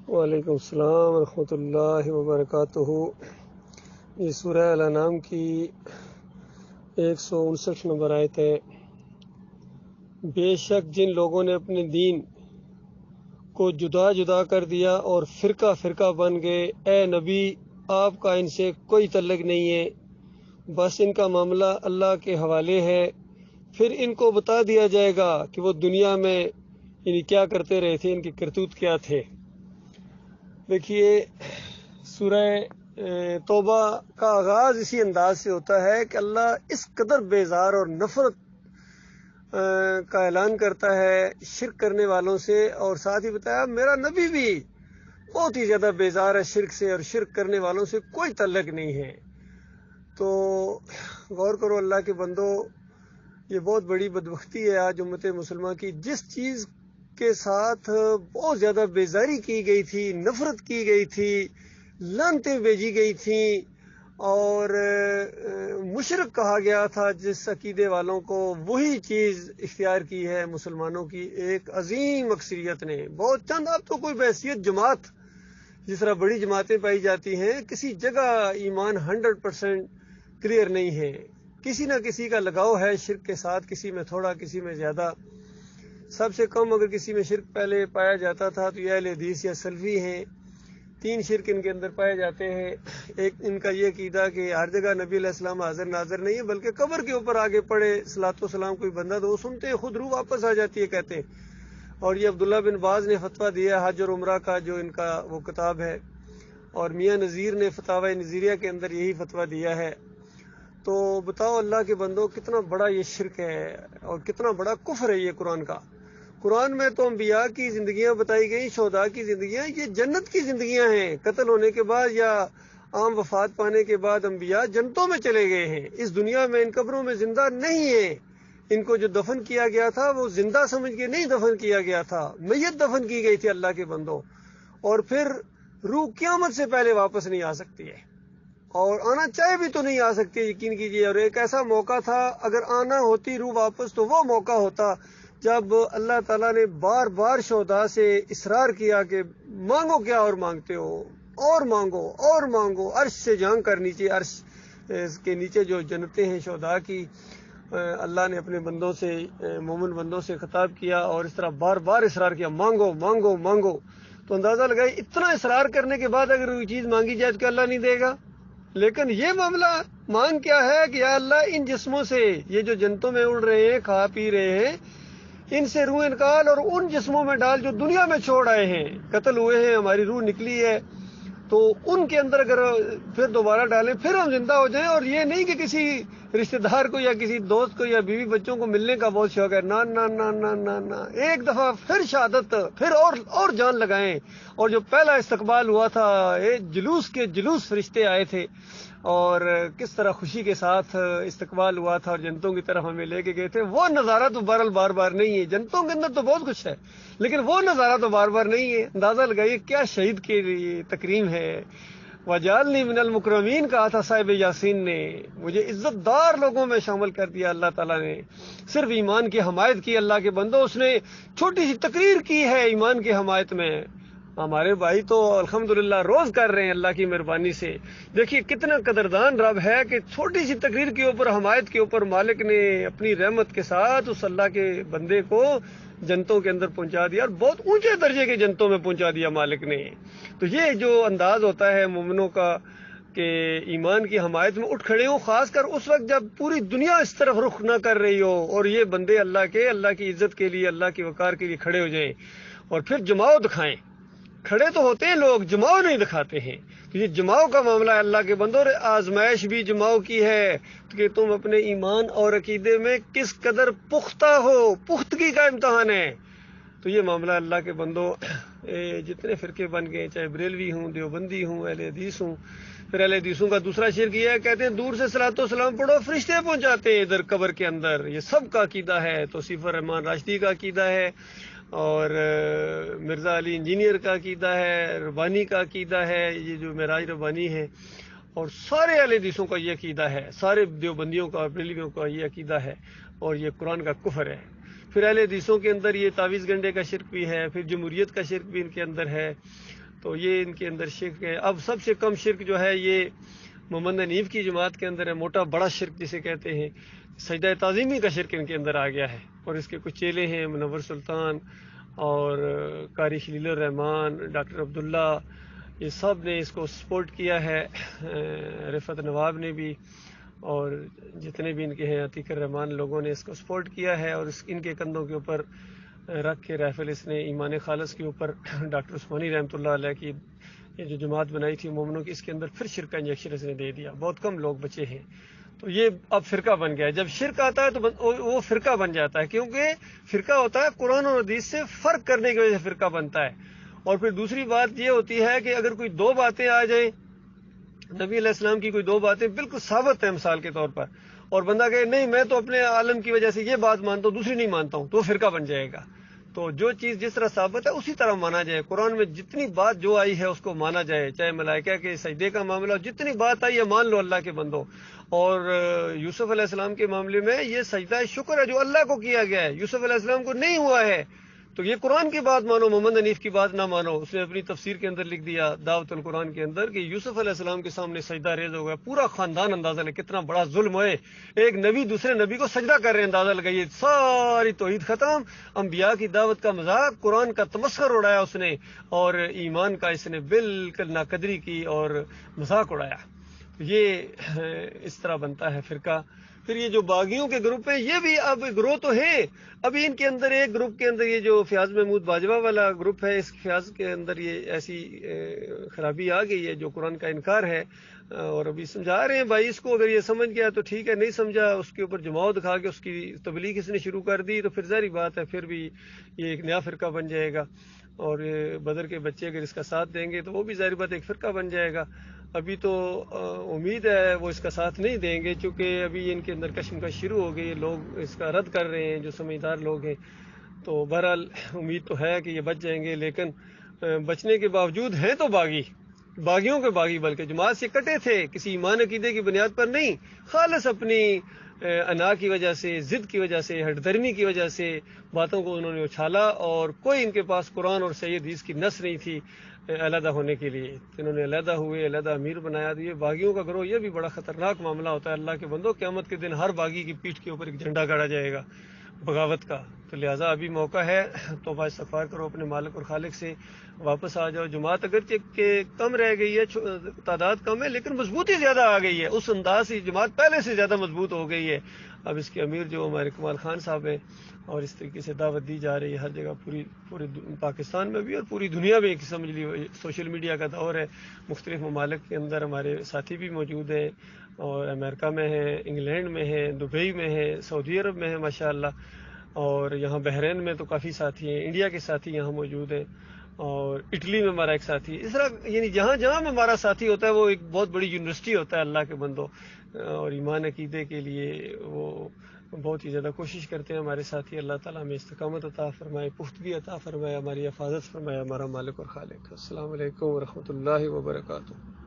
وعلیکم السلام ورحمۃ اللہ وبرکاتہ۔ یہ سورہ الانعام کی 159 نمبر آیت ہے۔ بے شک جن لوگوں نے اپنے دین کو جدا جدا کر دیا اور فرقہ فرقہ بن گئے، اے نبی آپ کا ان سے کوئی تعلق نہیں ہے، بس ان کا معاملہ اللہ کے حوالے ہے۔ پھر ان کو بتا دیا جائے گا کہ وہ دنیا میں کیا کرتے رہے تھے، ان کے کرتوت کیا تھے۔ دیکھیے، سورہ توبہ کا آغاز اسی انداز سے ہوتا ہے کہ اللہ اس قدر بیزار اور نفرت کا اعلان کرتا ہے شرک کرنے والوں سے، اور ساتھ ہی بتایا میرا نبی بھی بہت ہی زیادہ بیزار ہے شرک سے، اور شرک کرنے والوں سے کوئی تعلق نہیں ہے۔ تو غور کرو اللہ کے بندو، یہ بہت بڑی بدبختی ہے آج امت مسلمہ کی۔ جس چیز کے ساتھ بہت زیادہ بیزاری کی گئی تھی، نفرت کی گئی تھی، لعنتیں بھیجی گئی تھیں، اور مشرک کہا گیا تھا جس عقیدے والوں کو، وہی چیز اختیار کی ہے مسلمانوں کی ایک عظیم اکثریت نے۔ بہت چند، اب تو کوئی بحیثیت جماعت جس طرح بڑی جماعتیں پائی جاتی ہیں، کسی جگہ ایمان 100% کلیئر نہیں ہے، کسی نہ کسی کا لگاؤ ہے شرک کے ساتھ، کسی میں تھوڑا، کسی میں زیادہ۔ سب سے کم اگر کسی میں شرک پہلے پایا جاتا تھا تو یہ اہل حدیث یا سلفی ہیں۔ 3 شرک ان کے اندر پائے جاتے ہیں۔ ایک ان کا یہ عقیدہ کہ ہر جگہ نبی علیہ السلام حاضر ناظر نہیں ہے، بلکہ قبر کے اوپر آگے پڑے صلاۃ و سلام کوئی بندہ تو وہ سنتے ہیں خود روح واپس آ جاتی ہے کہتے ہیں۔ اور یہ عبداللہ بن باز نے فتویٰ دیا حج اور عمرہ کا، جو ان کا وہ کتاب ہے، اور میاں نذیر نے فتاوی نذیریہ کے اندر یہی فتویٰ دیا ہے۔ تو بتاؤ اللہ کے بندوں، کتنا بڑا یہ شرک ہے اور کتنا بڑا کفر ہے یہ قرآن کا۔ قرآن میں تو انبیاء کی زندگیاں بتائی گئی، شہداء کی زندگیاں، یہ جنت کی زندگیاں ہیں۔ قتل ہونے کے بعد یا عام وفات پانے کے بعد انبیاء جنتوں میں چلے گئے ہیں، اس دنیا میں ان قبروں میں زندہ نہیں ہیں۔ ان کو جو دفن کیا گیا تھا وہ زندہ سمجھ کے نہیں دفن کیا گیا تھا، میت دفن کی گئی تھی اللہ کے بندوں۔ اور پھر روح قیامت سے پہلے واپس نہیں آ سکتی ہے، اور آنا چاہے بھی تو نہیں آ سکتی، یقین کیجئے۔ اور ایک ایسا موقع تھا، اگر آنا ہوتی روح واپس تو وہ موقع ہوتا جب اللہ تعالیٰ نے بار بار شہداء سے اصرار کیا کہ مانگو کیا اور مانگتے ہو، اور مانگو اور مانگو۔ عرش سے جھانک کر نیچے، عرش کے نیچے جو جنتیں ہیں شہداء کی، اللہ نے اپنے بندوں سے، مومن بندوں سے خطاب کیا، اور اس طرح بار بار اصرار کیا، مانگو مانگو مانگو۔ تو اندازہ لگائے اتنا اصرار کرنے کے بعد اگر کوئی چیز مانگی جائے تو کیا اللہ نہیں دے گا؟ لیکن یہ معاملہ مانگ کیا ہے کہ یا اللہ ان جسموں سے، یہ جو جنتوں میں اڑ رہے ہیں، کھا پی رہے ہیں، ان سے روح نکال اور ان جسموں میں ڈال جو دنیا میں چھوڑ آئے ہیں، قتل ہوئے ہیں، ہماری روح نکلی ہے، تو ان کے اندر اگر پھر دوبارہ ڈالیں پھر ہم زندہ ہو جائیں۔ اور یہ نہیں کہ کسی رشتہ دار کو یا کسی دوست کو یا بیوی بچوں کو ملنے کا بہت شوق ہے، نہ نہ نہ نہ نہ نہ، ایک دفعہ پھر شہادت، پھر اور جان لگائیں۔ اور جو پہلا استقبال ہوا تھا، جلوس کے جلوس فرشتے آئے تھے، اور کس طرح خوشی کے ساتھ استقبال ہوا تھا اور جنتوں کی طرف ہمیں لے کے گئے تھے، وہ نظارہ تو بہرحال بار بار نہیں ہے۔ جنتوں کے اندر تو بہت کچھ ہے، لیکن وہ نظارہ تو بار بار نہیں ہے۔ اندازہ لگائیے کیا شہید کی تکریم ہے۔ وَجَعَلْنِي مِنَ الْمُكْرَمِينَ کہا تھا صاحب یاسین نے، مجھے عزت دار لوگوں میں شامل کر دیا اللہ تعالیٰ نے۔ صرف ایمان کی حمایت کی اللہ کے بندوں، اس نے چھوٹی سی تقریر کی ہے ایمان کی حمایت میں۔ ہمارے بھائی تو الحمدللہ روز کر رہے ہیں اللہ کی مہربانی سے۔ دیکھیے کتنا قدردان رب ہے کہ چھوٹی سی تقریر کے اوپر، حمایت کے اوپر مالک نے اپنی رحمت کے ساتھ اس اللہ کے بندے کو جنتوں کے اندر پہنچا دیا، اور بہت اونچے درجے کے جنتوں میں پہنچا دیا مالک نے۔ تو یہ جو انداز ہوتا ہے مومنوں کا کہ ایمان کی حمایت میں اٹھ کھڑے ہوں، خاص کر اس وقت جب پوری دنیا اس طرف رخ نہ کر رہی ہو، اور یہ بندے اللہ کی عزت کے لیے، اللہ کی وقار کے لیے کھڑے ہو جائیں، اور پھر جماؤ دکھائیں۔ کھڑے تو ہوتے ہیں لوگ، جماؤ نہیں دکھاتے ہیں۔ تو یہ جماؤ کا معاملہ ہے اللہ کے بندوں، اور آزمائش بھی جماؤ کی ہے کہ تم اپنے ایمان اور عقیدے میں کس قدر پختہ ہو، پختگی کا امتحان ہے۔ تو یہ معاملہ اللہ کے بندوں، جتنے فرقے بن گئے، چاہے بریلوی ہوں، دیوبندی ہوں، اہل حدیث ہوں، پھر اہل حدیثوں کا دوسرا شرک یہ ہے، کہتے ہیں دور سے صلاۃ و سلام پڑھو، فرشتے پہنچاتے ہیں ادھر قبر کے اندر۔ یہ سب کا عقیدہ ہے، توصیف الرحمان راشدی کا عقیدہ ہے، اور مرزا علی انجینئر کا عقیدہ ہے، ربانی کا عقیدہ ہے، یہ جو معراج ربانی ہے، اور سارے اہل حدیثوں کا یہ عقیدہ ہے، سارے دیوبندیوں کا، بریلویوں کا یہ عقیدہ ہے، اور یہ قرآن کا کفر ہے۔ پھر اہل حدیثوں کے اندر یہ تعویذ گنڈے کا شرک بھی ہے، پھر جمہوریت کا شرک بھی ان کے اندر ہے، تو یہ ان کے اندر شرک ہے. اب سب سے کم شرک جو ہے یہ محمد حنیف کی جماعت کے اندر ہے. موٹا بڑا شرک جسے کہتے ہیں، سجدہ تعظیمی کا شرک ان کے اندر آ گیا ہے. اور اس کے کچھ چیلے ہیں، منور سلطان اور قاری خلیل الرحمان، ڈاکٹر عبداللہ، یہ سب نے اس کو سپورٹ کیا ہے. رفعت نواب نے بھی، اور جتنے بھی ان کے ہیں عتیق الرحمان لوگوں نے اس کو سپورٹ کیا ہے. اور ان کے کندھوں کے اوپر رکھ کے رائفل اس نے ایمان خالص کے اوپر ڈاکٹر عثمانی رحمۃ اللہ علیہ کی یہ جو جماعت بنائی تھی مومنوں کی، اس کے اندر پھر شرک کا انجیکشن اس نے دے دیا. بہت کم لوگ بچے ہیں. تو یہ اب فرقہ بن گیا ہے. جب شرک آتا ہے تو وہ فرقہ بن جاتا ہے، کیونکہ فرقہ ہوتا ہے قرآن اور حدیث سے فرق کرنے کی وجہ سے فرقہ بنتا ہے. اور پھر دوسری بات یہ ہوتی ہے کہ اگر کوئی دو باتیں آ جائیں، نبی علیہ السلام کی کوئی دو باتیں بالکل ثابت ہیں مثال کے طور پر، اور بندہ کہے نہیں میں تو اپنے عالم کی وجہ سے یہ بات مانتا ہوں دوسری نہیں مانتا ہوں، تو وہ فرقہ بن جائے گا. تو جو چیز جس طرح ثابت ہے اسی طرح مانا جائے. قرآن میں جتنی بات جو آئی ہے اس کو مانا جائے، چاہے ملائکہ کے سجدے کا معاملہ ہو، جتنی بات آئی ہے مان لو اللہ کے بندو. اور یوسف علیہ السلام کے معاملے میں یہ سجدہ شکر ہے جو اللہ کو کیا گیا ہے، یوسف علیہ السلام کو نہیں ہوا ہے. تو یہ قرآن کی بات مانو، محمد حنیف کی بات نہ مانو. اس نے اپنی تفسیر کے اندر لکھ دیا دعوت القرآن کے اندر کہ یوسف علیہ السلام کے سامنے سجدہ ریز ہو گیا. پورا خاندان اندازہ لے کتنا بڑا ظلم ہے، ایک نبی دوسرے نبی کو سجدہ کر رہے ہیں، اندازہ لگائیے. ساری توحید ختم، انبیاء کی دعوت کا مذاق، قرآن کا تمسخر اڑایا اس نے، اور ایمان کا اس نے بالکل ناقدری کی اور مذاق اڑایا. یہ اس طرح بنتا ہے فرقہ. پھر یہ جو باغیوں کے گروپ ہیں یہ بھی اب گروہ تو ہیں. ابھی ان کے اندر ایک گروپ کے اندر یہ جو فیاض محمود باجوہ والا گروپ ہے، اس فیاض کے اندر یہ ایسی خرابی آ گئی ہے جو قرآن کا انکار ہے. اور ابھی سمجھا رہے ہیں بھائی اس کو، اگر یہ سمجھ گیا تو ٹھیک ہے، نہیں سمجھا اس کے اوپر جماؤ دکھا کے اس کی تبلیغ اس نے شروع کر دی تو پھر ظاہری بات ہے پھر بھی یہ ایک نیا فرقہ بن جائے گا. اور بدر کے بچے اگر اس کا ساتھ دیں گے تو وہ بھی ظاہری بات ایک فرقہ بن جائے گا. ابھی تو امید ہے وہ اس کا ساتھ نہیں دیں گے، چونکہ ابھی ان کے اندر کشمکش شروع ہو گئی، لوگ اس کا رد کر رہے ہیں جو سمجھدار لوگ ہیں. تو بہرحال امید تو ہے کہ یہ بچ جائیں گے، لیکن بچنے کے باوجود ہیں تو باغیوں کے باغی، بلکہ جماعت سے کٹے تھے، کسی ایمان عقیدے کی بنیاد پر نہیں، خالص اپنی انا کی وجہ سے، ضد کی وجہ سے، ہٹ درمی کی وجہ سے باتوں کو انہوں نے اچھالا، اور کوئی ان کے پاس قرآن اور صحیح حدیث کی نص نہیں تھی علیحدہ ہونے کے لیے. انہوں نے علیحدہ ہوئے، علیحدہ امیر بنایا. تو یہ باغیوں کا گروہ یہ بھی بڑا خطرناک معاملہ ہوتا ہے. اللہ کے بندو قیامت کے دن ہر باغی کی پیٹھ کے اوپر ایک جھنڈا گاڑا جائے گا بغاوت کا. تو لہٰذا ابھی موقع ہے، توبہ استغفار کرو اپنے مالک اور خالق سے، واپس آ جاؤ. جماعت اگرچہ کہ کم رہ گئی ہے، تعداد کم ہے، لیکن مضبوطی زیادہ آ گئی ہے. اس انداز سے جماعت پہلے سے زیادہ مضبوط ہو گئی ہے. اب اس کے امیر جو ہمارے کمال خان صاحب ہیں، اور اس طریقے سے دعوت دی جا رہی ہے ہر جگہ، پورے پاکستان میں بھی اور پوری دنیا میں. سمجھ لیجیے سوشل میڈیا کا دور ہے، مختلف ممالک کے اندر ہمارے ساتھی بھی موجود ہیں، اور امریکہ میں ہیں، انگلینڈ میں ہیں، دبئی میں ہیں، سعودی عرب میں ہیں ماشاءاللہ، اور یہاں بحرین میں تو کافی ساتھی ہیں، انڈیا کے ساتھی یہاں موجود ہیں، اور اٹلی میں ہمارا ایک ساتھی ہے. اس طرح یعنی جہاں جہاں میں ہمارا ساتھی ہوتا ہے وہ ایک بہت بڑی یونیورسٹی ہوتا ہے اللہ کے بندوں. اور ایمان عقیدے کے لیے وہ بہت ہی زیادہ کوشش کرتے ہیں ہمارے ساتھی. اللہ تعالیٰ ہمیں استقامت عطا فرمائے، پختگی عطا فرمائے، ہماری حفاظت فرمائے، ہمارا مالک اور خالق. السلام علیکم ورحمۃ اللہ وبرکاتہ.